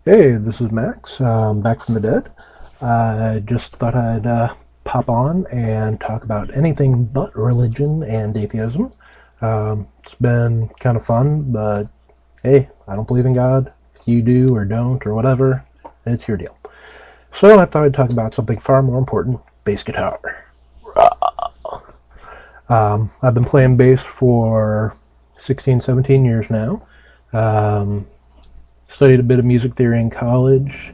Hey, this is Max, back from the dead. I just thought I'd pop on and talk about anything but religion and atheism. It's been kind of fun, but hey, I don't believe in God. If you do or don't or whatever, it's your deal. So I thought I'd talk about something far more important, bass guitar. I've been playing bass for 16, 17 years now. Um, Studied a bit of music theory in college.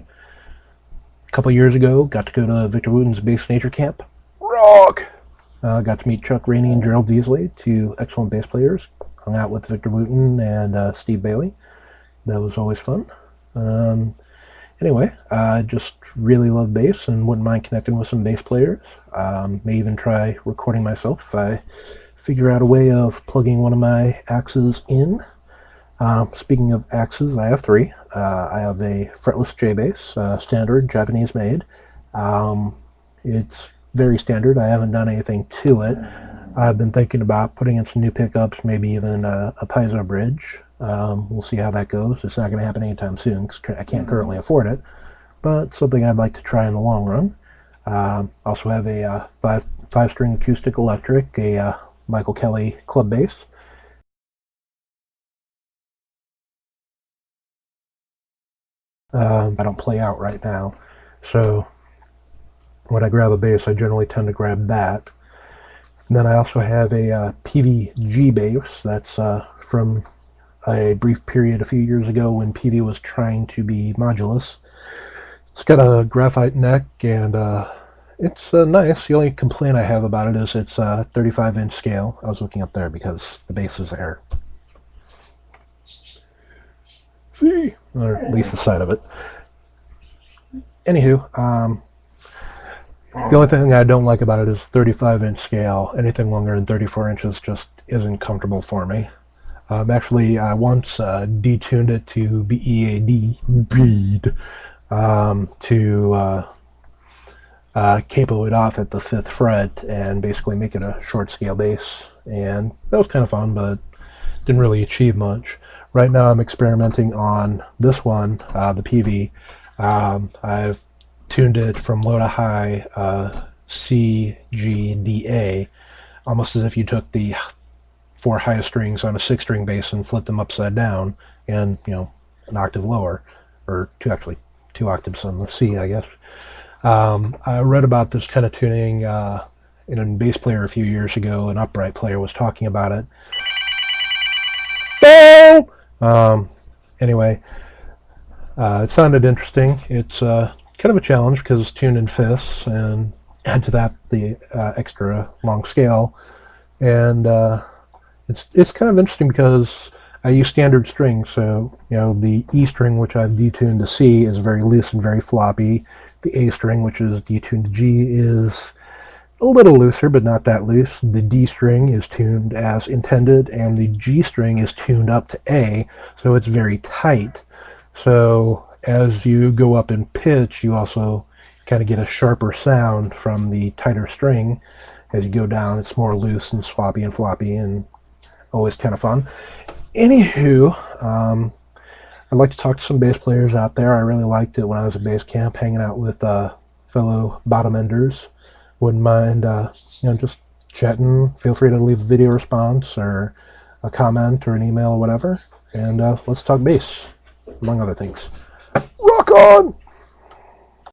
A couple years ago, got to go to Victor Wooten's bass nature camp. Rock! Got to meet Chuck Rainey and Gerald Veasley, two excellent bass players. Hung out with Victor Wooten and Steve Bailey. That was always fun. Um, anyway, I just really love bass and wouldn't mind connecting with some bass players. May even try recording myself if I figure out a way of plugging one of my axes in. Speaking of axes, I have three. I have a fretless J bass, standard, Japanese made. It's very standard. I haven't done anything to it. I've been thinking about putting in some new pickups, maybe even a piezo bridge. We'll see how that goes. It's not going to happen anytime soon because I can't currently afford it, but something I'd like to try in the long run. Also have a five string acoustic electric, a Michael Kelly club bass. I don't play out right now, so when I grab a bass, I generally tend to grab that. And then I also have a PVG bass that's from a brief period a few years ago when PV was trying to be modulus. It's got a graphite neck and it's nice. The only complaint I have about it is it's a 35-inch scale. I was looking up there because the bass is there. See? Or at least the side of it. Anywho, the only thing I don't like about it is 35-inch scale. Anything longer than 34 inches just isn't comfortable for me. Actually, I once detuned it to BEAD, bead, to capo it off at the 5th fret and basically make it a short scale bass. And that was kind of fun, but didn't really achieve much. Right now I'm experimenting on this one, the PV. I've tuned it from low to high, C, G, D, A, almost as if you took the four highest strings on a 6-string bass and flipped them upside down and, an octave lower, or actually two octaves on the C, I guess. I read about this kind of tuning in a bass player a few years ago. An upright player was talking about it. Um, anyway, it sounded interesting. It's kind of a challenge because it's tuned in fifths, and add to that the extra long scale. And it's kind of interesting because I use standard strings. So the E string, which I've detuned to C, is very loose and very floppy. The A string, which is detuned to G, is a little looser, but not that loose. The D string is tuned as intended, and the G string is tuned up to A, so it's very tight. So as you go up in pitch, you also kind of get a sharper sound from the tighter string. As you go down, it's more loose and sloppy and floppy, and always kind of fun. Anywho, I'd like to talk to some bass players out there. I really liked it when I was at bass camp, hanging out with fellow bottom enders. Wouldn't mind, just chatting. Feel free to leave a video response or a comment or an email or whatever. And let's talk bass, among other things. Rock on!